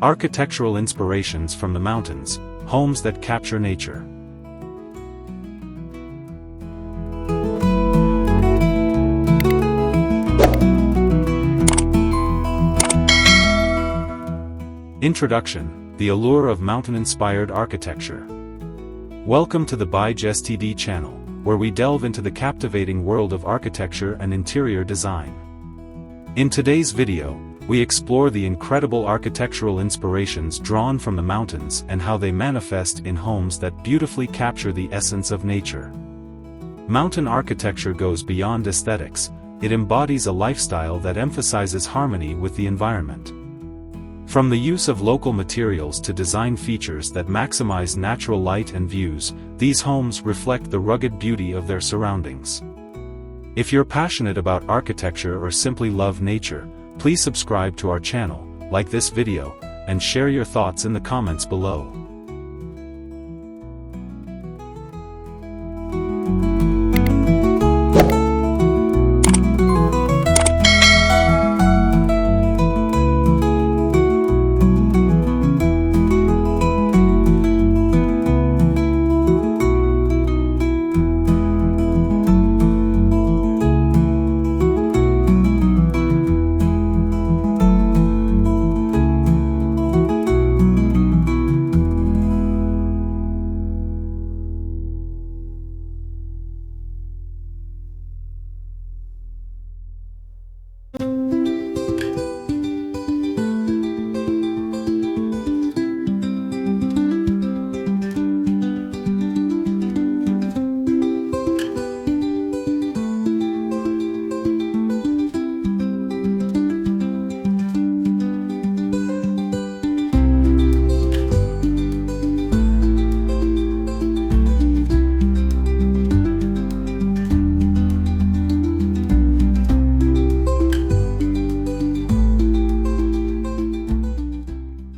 Architectural inspirations from the mountains, homes that capture nature. Introduction: the allure of mountain-inspired architecture. Welcome to the ByJSTD channel, where we delve into the captivating world of architecture and interior design. In today's video, we explore the incredible architectural inspirations drawn from the mountains and how they manifest in homes that beautifully capture the essence of nature. Mountain architecture goes beyond aesthetics; it embodies a lifestyle that emphasizes harmony with the environment. From the use of local materials to design features that maximize natural light and views, these homes reflect the rugged beauty of their surroundings. If you're passionate about architecture or simply love nature, please subscribe to our channel, like this video, and share your thoughts in the comments below.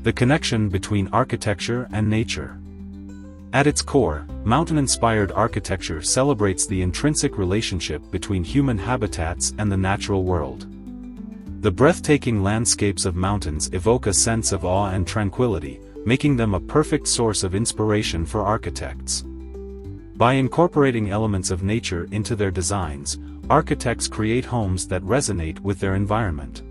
The connection between architecture and nature. At its core, mountain-inspired architecture celebrates the intrinsic relationship between human habitats and the natural world. The breathtaking landscapes of mountains evoke a sense of awe and tranquility, making them a perfect source of inspiration for architects. By incorporating elements of nature into their designs, architects create homes that resonate with their environment.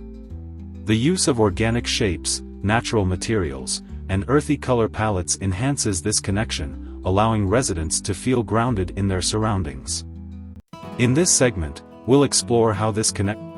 The use of organic shapes, natural materials, and earthy color palettes enhances this connection, allowing residents to feel grounded in their surroundings. In this segment, we'll explore how this connection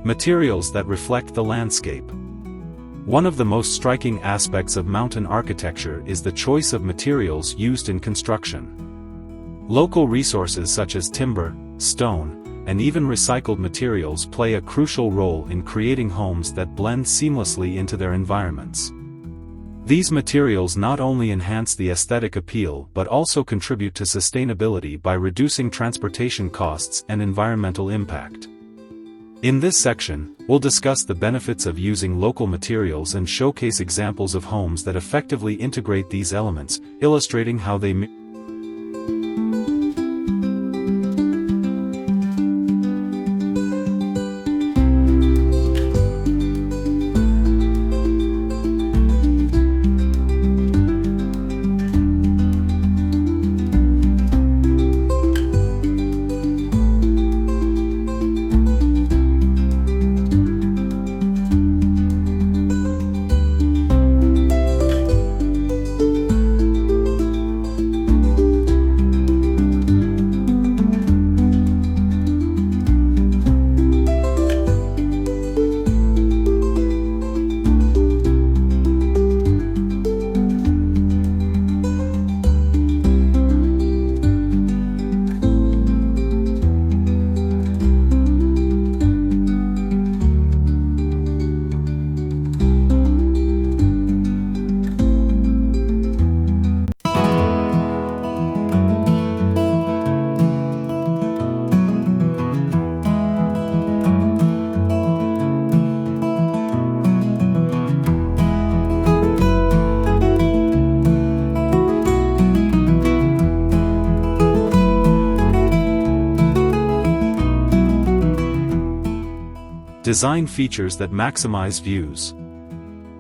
Materials that reflect the landscape. One of the most striking aspects of mountain architecture is the choice of materials used in construction. Local resources such as timber, stone, and even recycled materials play a crucial role in creating homes that blend seamlessly into their environments. These materials not only enhance the aesthetic appeal but also contribute to sustainability by reducing transportation costs and environmental impact. In this section, we'll discuss the benefits of using local materials and showcase examples of homes that effectively integrate these elements, illustrating how they Design features that maximize views.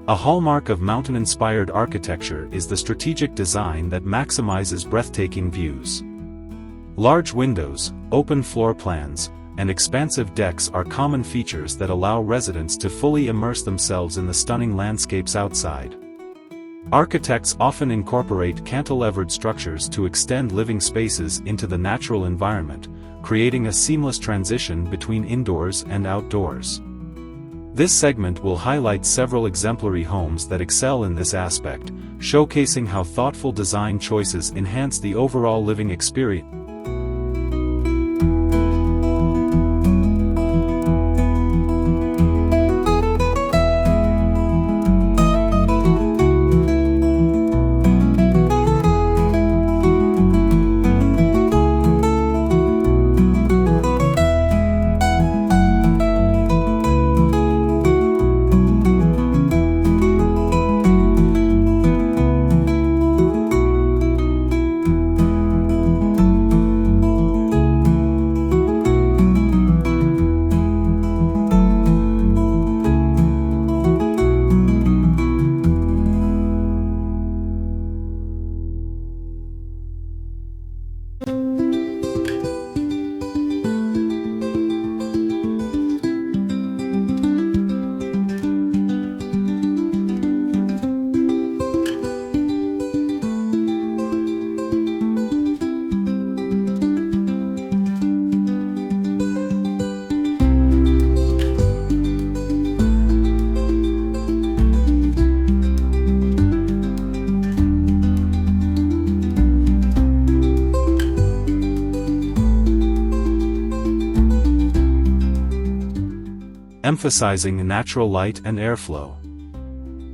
A hallmark of mountain-inspired architecture is the strategic design that maximizes breathtaking views. Large windows, open floor plans, and expansive decks are common features that allow residents to fully immerse themselves in the stunning landscapes outside. Architects often incorporate cantilevered structures to extend living spaces into the natural environment, creating a seamless transition between indoors and outdoors. This segment will highlight several exemplary homes that excel in this aspect, showcasing how thoughtful design choices enhance the overall living experience. Emphasizing natural light and airflow.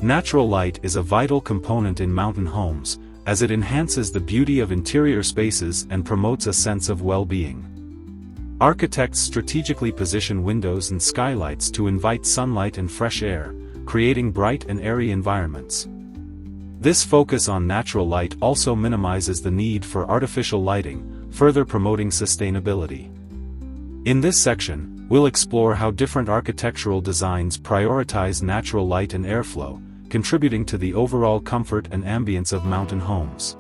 Natural light is a vital component in mountain homes, as it enhances the beauty of interior spaces and promotes a sense of well-being. Architects strategically position windows and skylights to invite sunlight and fresh air, creating bright and airy environments. This focus on natural light also minimizes the need for artificial lighting, further promoting sustainability. In this section, we'll explore how different architectural designs prioritize natural light and airflow, contributing to the overall comfort and ambience of mountain homes.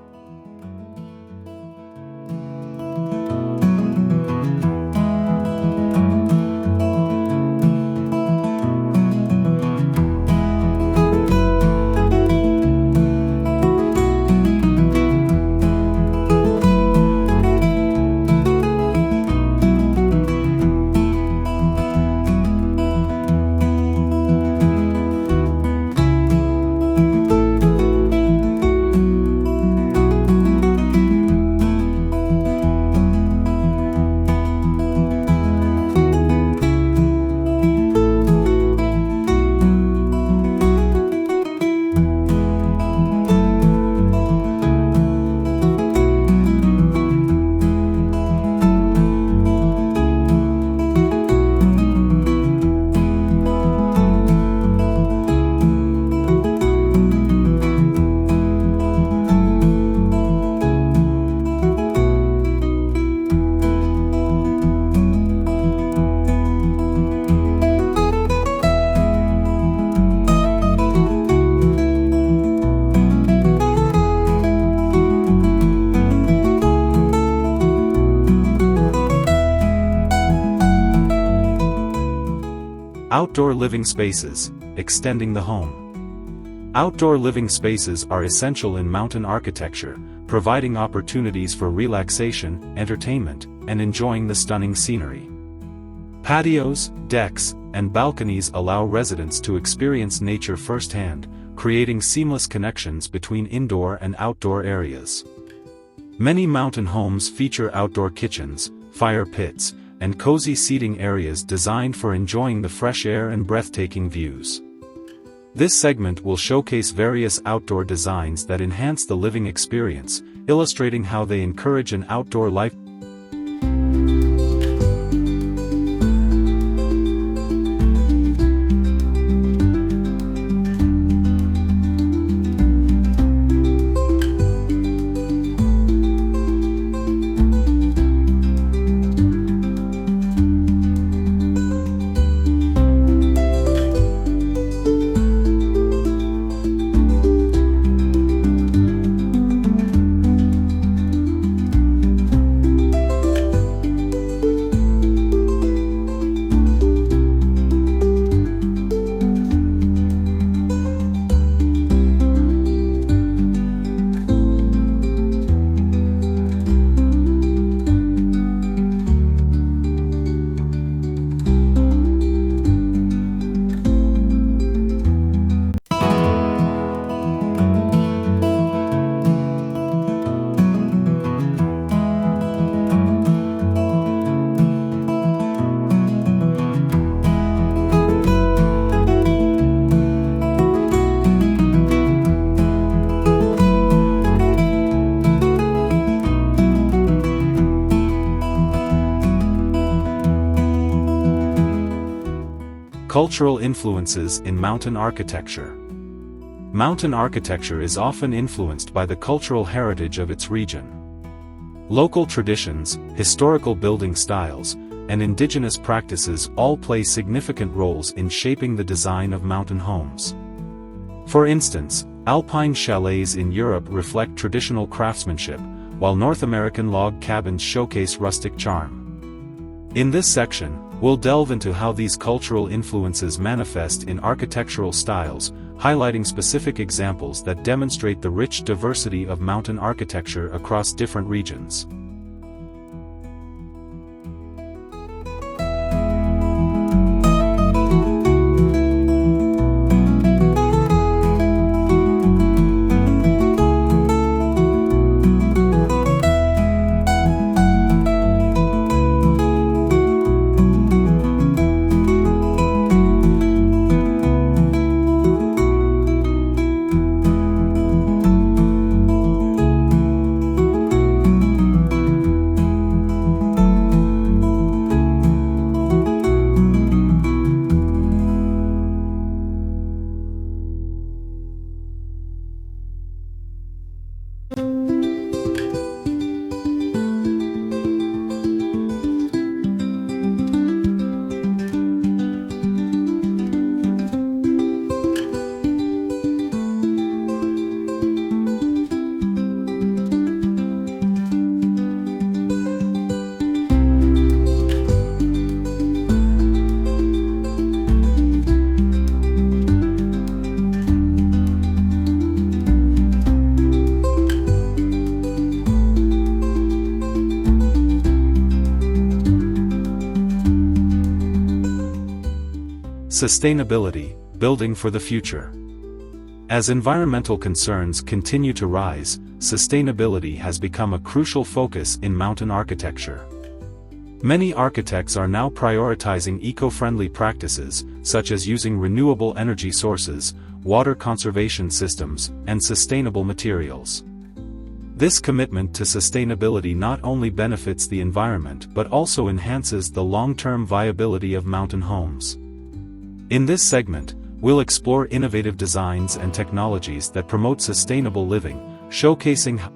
Outdoor living spaces, extending the home. Outdoor living spaces are essential in mountain architecture, providing opportunities for relaxation, entertainment, and enjoying the stunning scenery. Patios, decks, and balconies allow residents to experience nature firsthand, creating seamless connections between indoor and outdoor areas. Many mountain homes feature outdoor kitchens, fire pits, and cozy seating areas designed for enjoying the fresh air and breathtaking views. This segment will showcase various outdoor designs that enhance the living experience, illustrating how they encourage an outdoor life. Cultural influences in mountain architecture. Mountain architecture is often influenced by the cultural heritage of its region. Local traditions, historical building styles, and indigenous practices all play significant roles in shaping the design of mountain homes. For instance, alpine chalets in Europe reflect traditional craftsmanship, while North American log cabins showcase rustic charm. In this section, we'll delve into how these cultural influences manifest in architectural styles, highlighting specific examples that demonstrate the rich diversity of mountain architecture across different regions. Sustainability, building for the future. As environmental concerns continue to rise, sustainability has become a crucial focus in mountain architecture. Many architects are now prioritizing eco-friendly practices, such as using renewable energy sources, water conservation systems, and sustainable materials. This commitment to sustainability not only benefits the environment but also enhances the long-term viability of mountain homes. In this segment, we'll explore innovative designs and technologies that promote sustainable living, showcasing how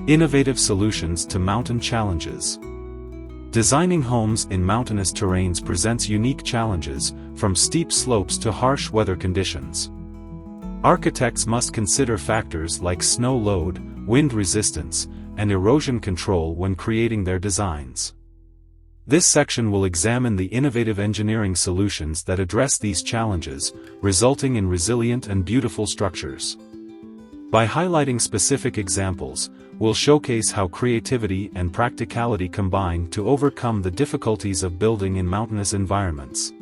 innovative solutions to mountain challenges. Designing homes in mountainous terrains presents unique challenges, from steep slopes to harsh weather conditions. Architects must consider factors like snow load, wind resistance, and erosion control when creating their designs. This section will examine the innovative engineering solutions that address these challenges, resulting in resilient and beautiful structures. By highlighting specific examples, we'll showcase how creativity and practicality combine to overcome the difficulties of building in mountainous environments.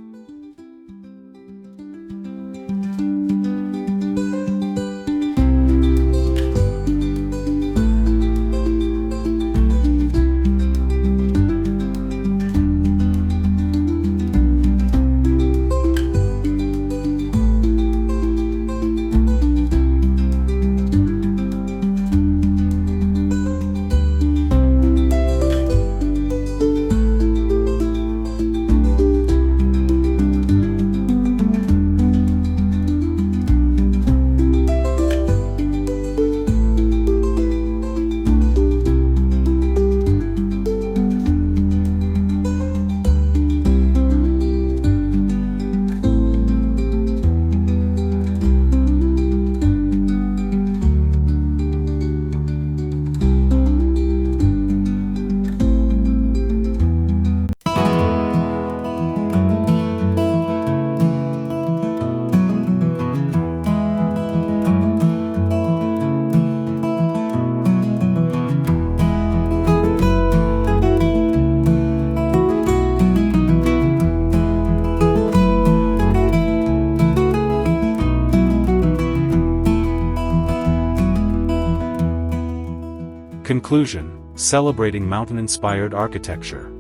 Conclusion: celebrating mountain-inspired architecture.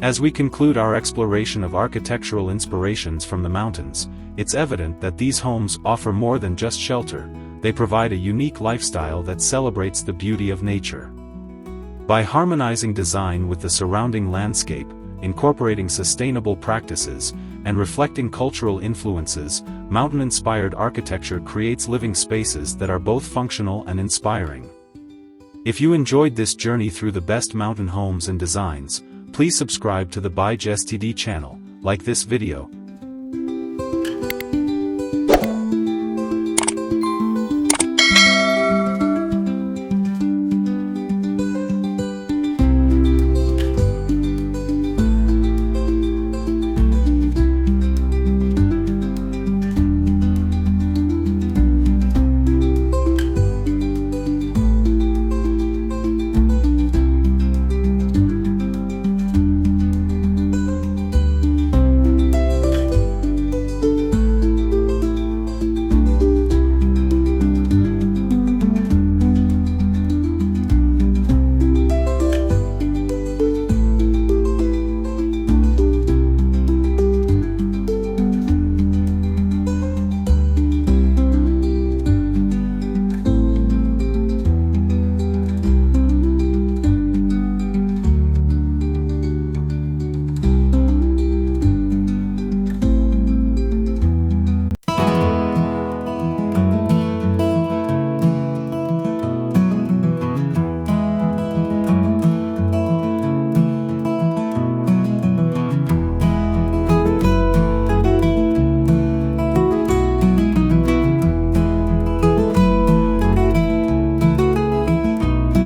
As we conclude our exploration of architectural inspirations from the mountains, it's evident that these homes offer more than just shelter. They provide a unique lifestyle that celebrates the beauty of nature. By harmonizing design with the surrounding landscape, incorporating sustainable practices, and reflecting cultural influences, mountain-inspired architecture creates living spaces that are both functional and inspiring. If you enjoyed this journey through the best mountain homes and designs, please subscribe to the ByJSTD channel, like this video,